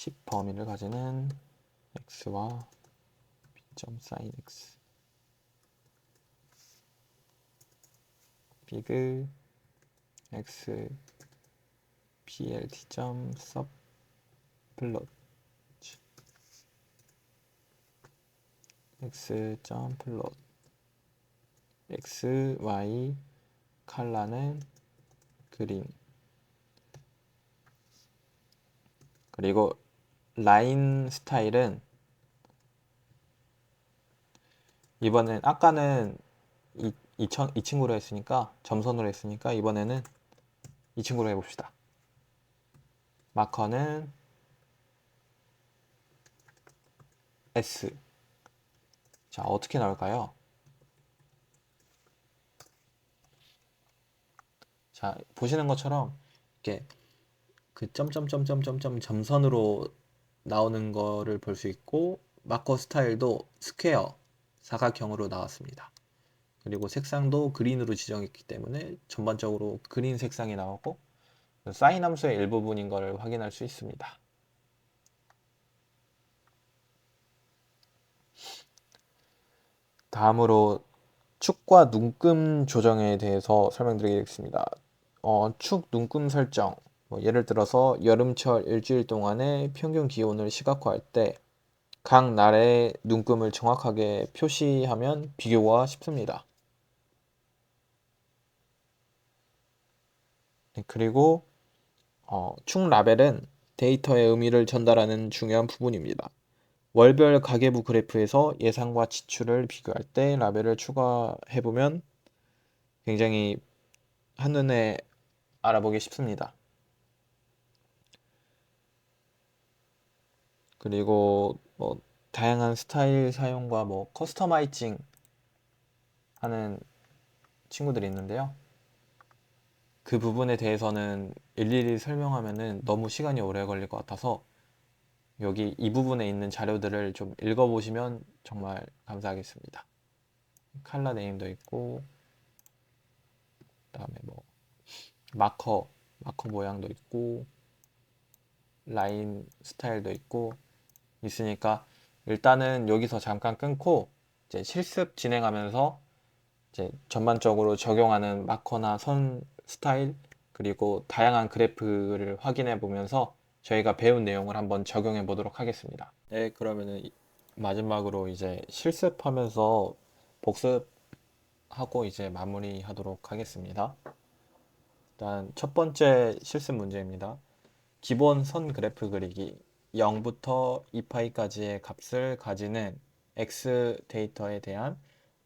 10 범위를 가지는 x와 b점 sin x big x plt.점 sub 플롯 x.점 플롯 x, y 컬러는 그린. 그리고 라인 스타일은 이번엔 아까는 이 친구로 했으니까 점선으로 했으니까 이번에는 이 친구로 해봅시다. 마커는 S. 자, 어떻게 나올까요? 자, 보시는 것처럼 이렇게 그 점점점점점점 점선으로 나오는 거를 볼 수 있고, 마커 스타일도 스퀘어 사각형으로 나왔습니다. 그리고 색상도 그린으로 지정했기 때문에 전반적으로 그린 색상이 나오고 사인 함수의 일부분인 것을 확인할 수 있습니다. 다음으로 축과 눈금 조정에 대해서 설명드리겠습니다. 축 눈금 설정. 예를 들어서 여름철 일주일 동안의 평균 기온을 시각화할 때 각 날의 눈금을 정확하게 표시하면 비교가 쉽습니다. 네, 그리고 축 라벨은 데이터의 의미를 전달하는 중요한 부분입니다. 월별 가계부 그래프에서 예상과 지출을 비교할 때 라벨을 추가해보면 굉장히 한눈에 알아보기 쉽습니다. 그리고 다양한 스타일 사용과 커스터마이징 하는 친구들이 있는데요. 그 부분에 대해서는 일일이 설명하면은 너무 시간이 오래 걸릴 것 같아서 여기 이 부분에 있는 자료들을 좀 읽어보시면 정말 감사하겠습니다. 컬러 네임도 있고, 그다음에 마커 모양도 있고, 라인 스타일도 있고 있으니까 일단은 여기서 잠깐 끊고 이제 실습 진행하면서 이제 전반적으로 적용하는 마커나 선 스타일 그리고 다양한 그래프를 확인해 보면서 저희가 배운 내용을 한번 적용해 보도록 하겠습니다. 네, 그러면은 마지막으로 이제 실습하면서 복습하고 이제 마무리하도록 하겠습니다. 일단 첫 번째 실습 문제입니다. 기본 선 그래프 그리기 0부터 2파이까지의 값을 가지는 x 데이터에 대한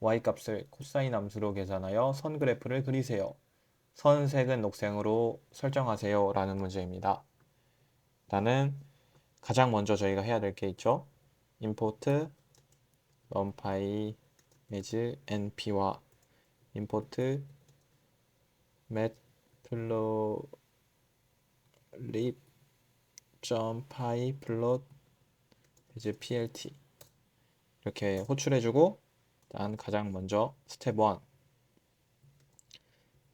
y 값을 코사인 함수로 계산하여 선 그래프를 그리세요. 선 색은 녹색으로 설정하세요 라는 문제입니다. 일단은 가장 먼저 저희가 해야 될 게 있죠. import numpy as np와 import matplotlib py plot as plt 이렇게 호출해주고 일단 가장 먼저 스텝 1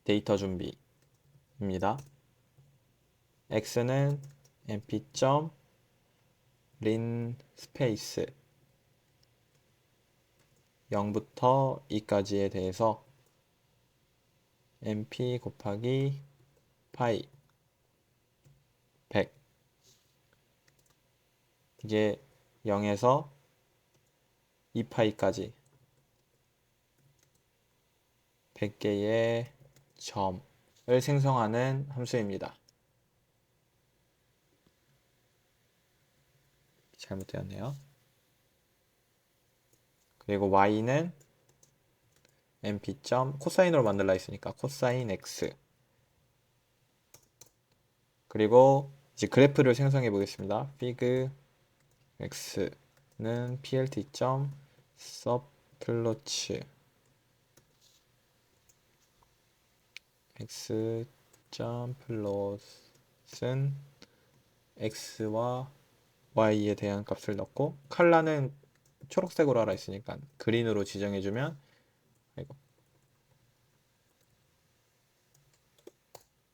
데이터 준비입니다. x는 np.린 스페이스 0부터 2까지에 대해서 np 곱하기 파이 100 이게 0에서 2파이까지 100개의 점을 생성하는 함수입니다. 잘못되었네요. 그리고 y는 np. 코사인으로 만들라 했으니까 코사인 x 그리고 이제 그래프를 생성해 보겠습니다. fig x는 plt.subplots x.plot은 x와 y에 대한 값을 넣고 컬러는 초록색으로 하라 했으니까 그린으로 지정해주면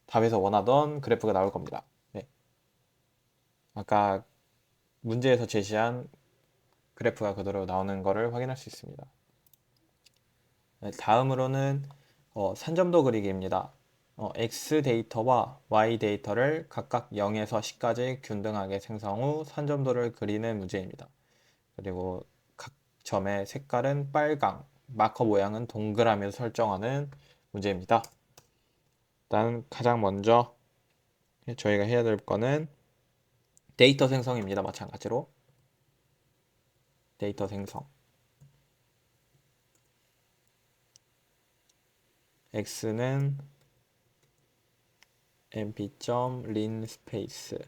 답에서 원하던 그래프가 나올 겁니다. 네. 아까 문제에서 제시한 그래프가 그대로 나오는 것을 확인할 수 있습니다. 네, 다음으로는 산점도 그리기입니다. X 데이터와 Y 데이터를 각각 0에서 10까지 균등하게 생성 후 산점도를 그리는 문제입니다. 그리고 각 점의 색깔은 빨강, 마커 모양은 동그라미로 설정하는 문제입니다. 일단 가장 먼저 저희가 해야 될 거는 데이터 생성입니다. 마찬가지로 데이터 생성. x는 mp.linspace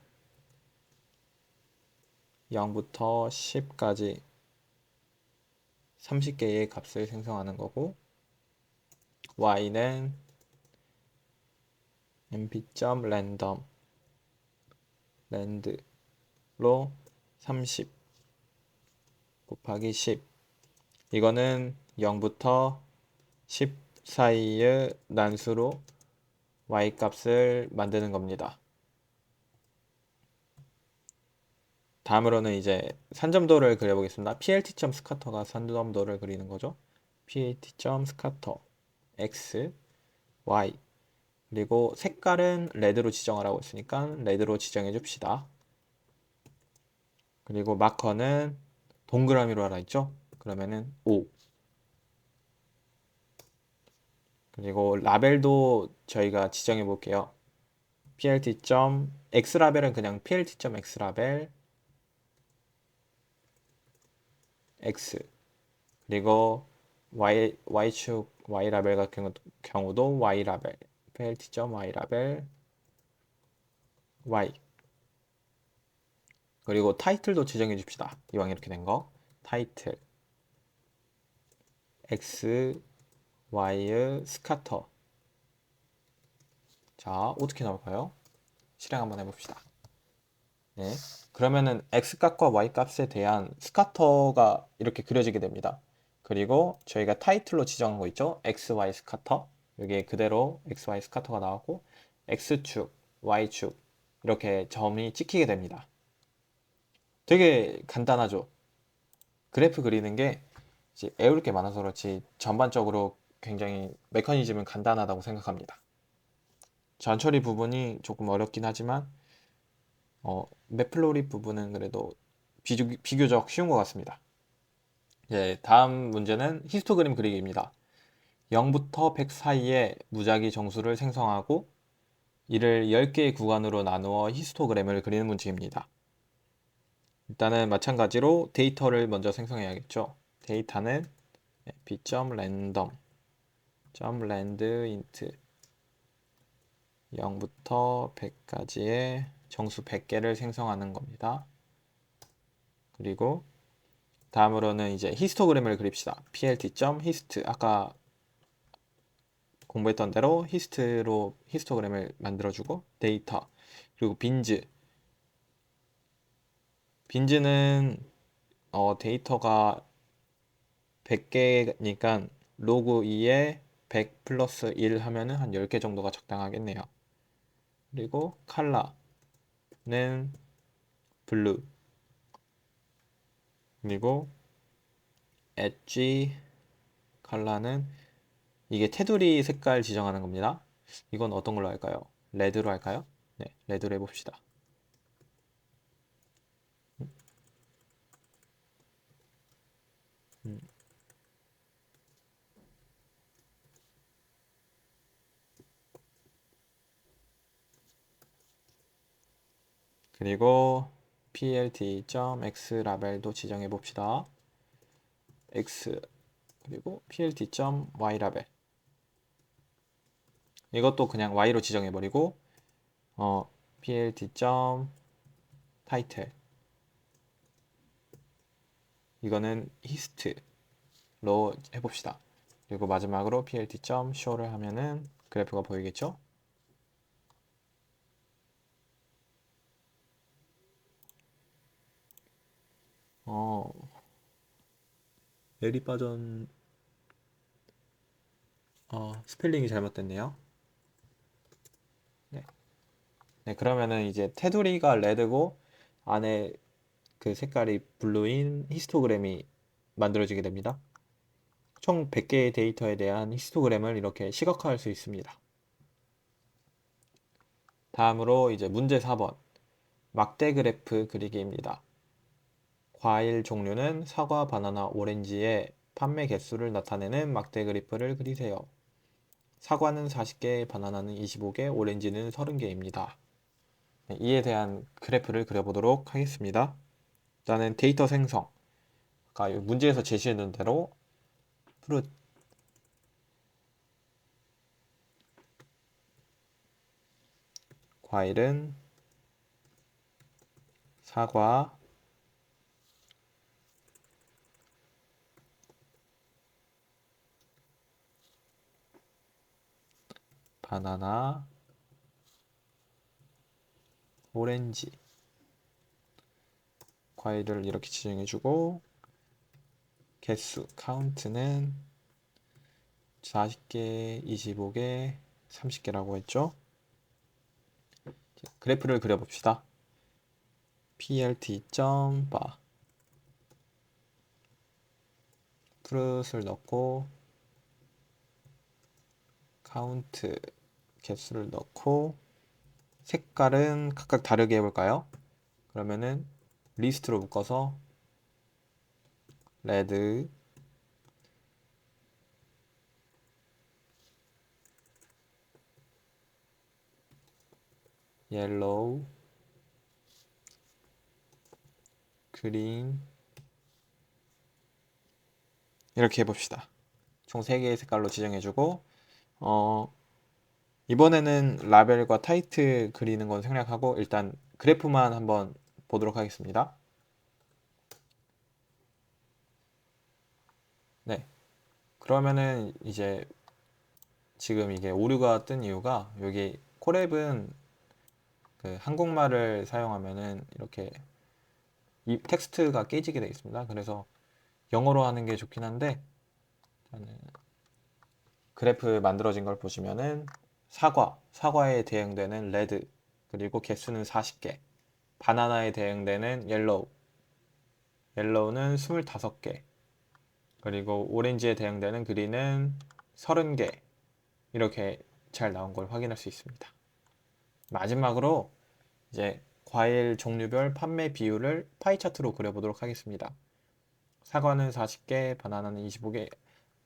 0부터 10까지 30개의 값을 생성하는 거고, y는 mp.random 랜드로 30 곱하기 10, 이거는 0부터 10 사이의 난수로 y 값을 만드는 겁니다. 다음으로는 이제 산점도를 그려보겠습니다. plt.scatter가 산점도를 그리는 거죠. plt.scatter x, y, 그리고 색깔은 레드로 지정하라고 했으니까 레드로 지정해 줍시다. 그리고 마커는 동그라미로 하라 했죠. 그러면은 5. 그리고 라벨도 저희가 지정해 볼게요. plt.x라벨은 그냥 plt.x라벨 x, 그리고 y축 y라벨 같은 경우도 y라벨 plt.y라벨 y, 그리고 타이틀도 지정해 줍시다. 이왕 이렇게 된 거 타이틀 x, y 스카터. 자, 어떻게 나올까요? 실행 한번 해봅시다. 네, 그러면은 x값과 y값에 대한 스카터가 이렇게 그려지게 됩니다. 그리고 저희가 타이틀로 지정한 거 있죠? xy 스카터. 여기에 그대로 xy 스카터가 나왔고, x축, y축 이렇게 점이 찍히게 됩니다. 되게 간단하죠? 그래프 그리는 게 이제 외울 게 많아서 그렇지 전반적으로 굉장히 메커니즘은 간단하다고 생각합니다. 전처리 부분이 조금 어렵긴 하지만 맵플로리 부분은 그래도 비교적 쉬운 것 같습니다. 이제 다음 문제는 히스토그램 그리기입니다. 0부터 100 사이에 무작위 정수를 생성하고 이를 10개의 구간으로 나누어 히스토그램을 그리는 문제입니다. 일단은 마찬가지로 데이터를 먼저 생성해야겠죠. 데이터는 b.random landint 0부터 100까지의 정수 100개를 생성하는 겁니다. 그리고 다음으로는 이제 히스토그램을 그립시다. plt.hist, 아까 공부했던 대로 히스트로 히스토그램을 만들어주고, 데이터, 그리고 빈즈는 데이터가 100개니까 로그 2에 100 플러스 1 하면은 한 10개 정도가 적당하겠네요. 그리고 컬러는 블루, 그리고 엣지 컬러는 이게 테두리 색깔 지정하는 겁니다. 이건 어떤 걸로 할까요? 레드로 할까요? 네, 레드로 해봅시다. 음, 그리고 plt.x라벨도 지정해 봅시다. x, 그리고 plt.y라벨, 이것도 그냥 y로 지정해 버리고 plt.title, 이거는 hist로 해봅시다. 그리고 마지막으로 plt.show를 하면은 그래프가 보이겠죠? 어, 에리 빠전, 스펠링이 잘못됐네요. 네. 네, 그러면은 이제 테두리가 레드고 안에 그 색깔이 블루인 히스토그램이 만들어지게 됩니다. 총 100개의 데이터에 대한 히스토그램을 이렇게 시각화할 수 있습니다. 다음으로 이제 문제 4번. 막대 그래프 그리기입니다. 과일 종류는 사과, 바나나, 오렌지의 판매 개수를 나타내는 막대 그래프를 그리세요. 사과는 40개, 바나나는 25개, 오렌지는 30개입니다. 이에 대한 그래프를 그려보도록 하겠습니다. 일단은 데이터 생성. 아까 문제에서 제시해둔 대로 프루트 과일은 사과, 바나나, 오렌지. 과일을 이렇게 지정해주고 개수, 카운트는 40개, 25개, 30개라고 했죠. 그래프를 그려봅시다. plt.bar 프루트를 넣고 카운트 개수를 넣고 색깔은 각각 다르게 해볼까요? 그러면은 리스트로 묶어서 레드, 옐로우, 그린 이렇게 해봅시다. 총 3개의 색깔로 지정해주고 이번에는 라벨과 타이틀 그리는 건 생략하고 일단 그래프만 한번 보도록 하겠습니다. 네, 그러면은 이제 지금 이게 오류가 뜬 이유가 여기 콜앱은 그 한국말을 사용하면은 이렇게 이 텍스트가 깨지게 되어 있습니다. 그래서 영어로 하는 게 좋긴 한데 그래프 만들어진 걸 보시면은 사과에 대응되는 레드, 그리고 개수는 40개, 바나나에 대응되는 옐로우는 25개, 그리고 오렌지에 대응되는 그린은 30개, 이렇게 잘 나온 걸 확인할 수 있습니다. 마지막으로 이제 과일 종류별 판매 비율을 파이 차트로 그려보도록 하겠습니다. 사과는 40개, 바나나는 25개,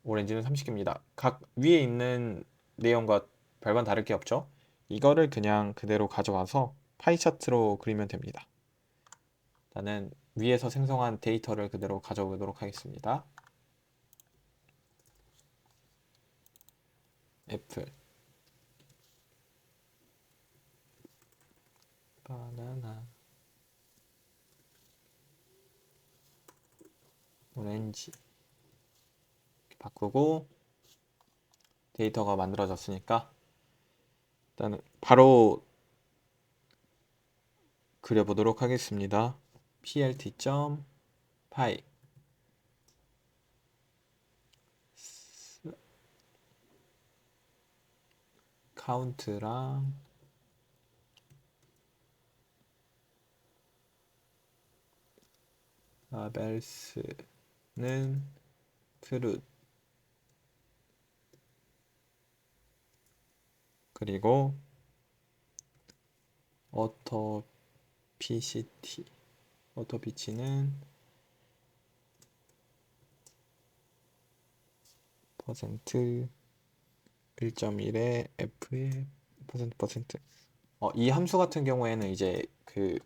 오렌지는 30개입니다. 각 위에 있는 내용과 별반 다를 게 없죠? 이거를 그냥 그대로 가져와서 파이 차트로 그리면 됩니다. 일단은 위에서 생성한 데이터를 그대로 가져오도록 하겠습니다. 애플, 바나나, 오렌지 이렇게 바꾸고 데이터가 만들어졌으니까 일단은 바로 그려보도록 하겠습니다. plt.py 카운트랑 라벨스는 트루, 그리고 어토피치는 퍼센트 1.1에 f의 퍼센트. 이 함수 같은 경우에는 이제 그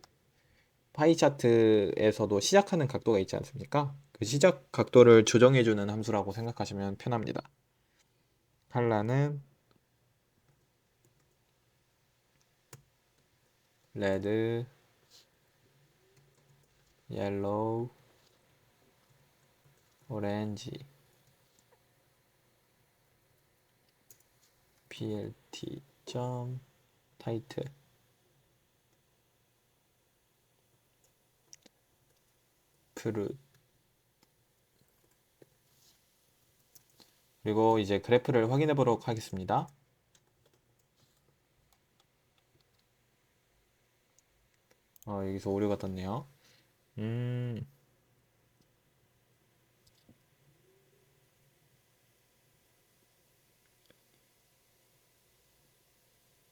파이 차트에서도 시작하는 각도가 있지 않습니까? 그 시작 각도를 조정해주는 함수라고 생각하시면 편합니다. 컬러는 레드, 옐로우, 오렌지, plt.title fruit. 그리고 이제 그래프를 확인해 보도록 하겠습니다. 여기서 오류가 떴네요. 음,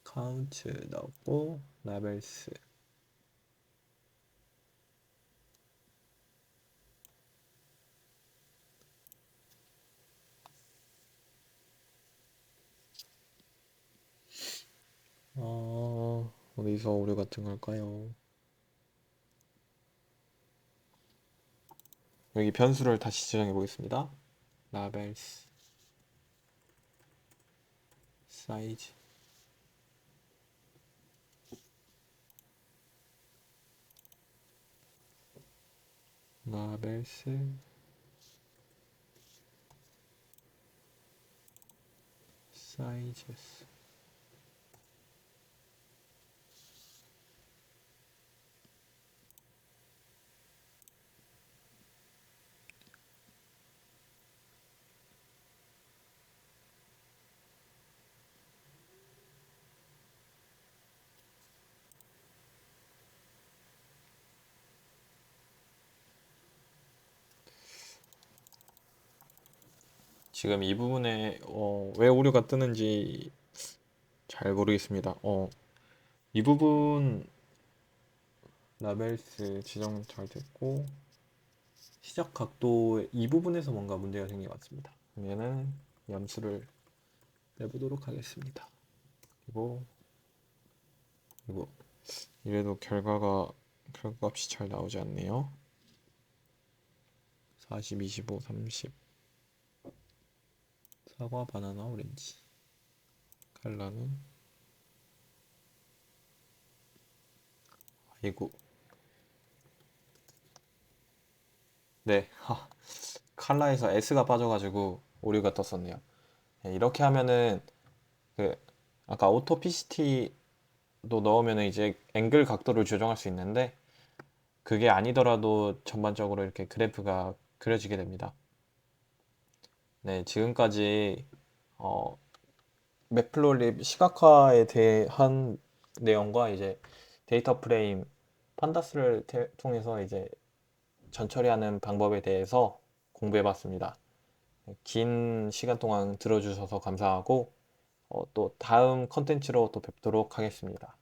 카운트 넣고 라벨스. 어디서 오류 같은 걸까요? 여기 변수를 다시 지정해 보겠습니다. 라벨스 사이즈 라벨스 사이즈스. 지금 이 부분에 왜 오류가 뜨는지 잘 모르겠습니다. 이 부분 라벨스 지정 잘 됐고 시작 각도 이 부분에서 뭔가 문제가 생긴 것 같습니다. 그러면은 염수를 내보도록 하겠습니다. 그리고 이거 이래도 결과값이 잘 나오지 않네요. 40, 25, 30. 사과, 바나나, 오렌지. 칼라는 아이고. 네. 칼라에서 S가 빠져가지고 오류가 떴었네요. 네, 이렇게 하면은 그 아까 오토피시티도 넣으면은 이제 앵글 각도를 조정할 수 있는데 그게 아니더라도 전반적으로 이렇게 그래프가 그려지게 됩니다. 네, 지금까지 어, 매플로립 시각화에 대한 내용과 이제 데이터 프레임 판다스를 통해서 이제 전처리하는 방법에 대해서 공부해 봤습니다. 긴 시간 동안 들어주셔서 감사하고 또 다음 컨텐츠로 또 뵙도록 하겠습니다.